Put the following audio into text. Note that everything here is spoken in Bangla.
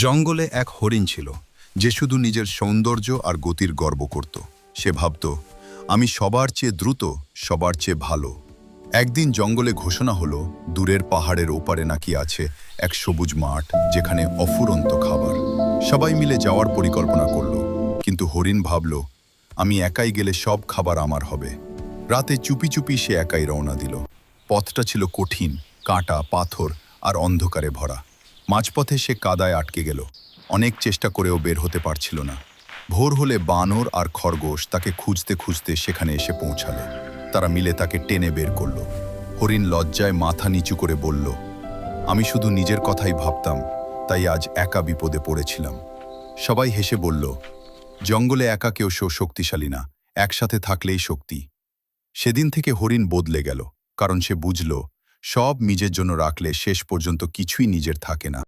জঙ্গলে এক হরিণ ছিল যে শুধু নিজের সৌন্দর্য আর গতির গর্ব করত। সে ভাবত, আমি সবার চেয়ে দ্রুত, সবার চেয়ে ভালো। একদিন জঙ্গলে ঘোষণা হলো দূরের পাহাড়ের ওপারে নাকি আছে এক সবুজ মাঠ, যেখানে অফুরন্ত খাবার। সবাই মিলে যাওয়ার পরিকল্পনা করল, কিন্তু হরিণ ভাবল, আমি একাই গেলে সব খাবার আমার হবে। রাতে চুপি চুপি সে একাই রওনা দিল। পথটা ছিল কঠিন, কাঁটা, পাথর আর অন্ধকারে ভরা। মাঝপথে সে কাদায় আটকে গেল। অনেক চেষ্টা করেও বের হতে পারছিল না। ভোর হলে বানর আর খরগোশ তাকে খুঁজতে খুঁজতে সেখানে এসে পৌঁছালো। তারা মিলে তাকে টেনে বের করল। হরিণ লজ্জায় মাথা নিচু করে বলল, আমি শুধু নিজের কথাই ভাবতাম, তাই আজ একা বিপদে পড়েছিলাম। সবাই হেসে বলল, জঙ্গলে একা কেউ শক্তিশালী না, একসাথে থাকলেই শক্তি। সেদিন থেকে হরিণ বদলে গেল, কারণ সে বুঝল সব নিজের জন্য রাখলে শেষ পর্যন্ত কিছুই নিজের থাকে না।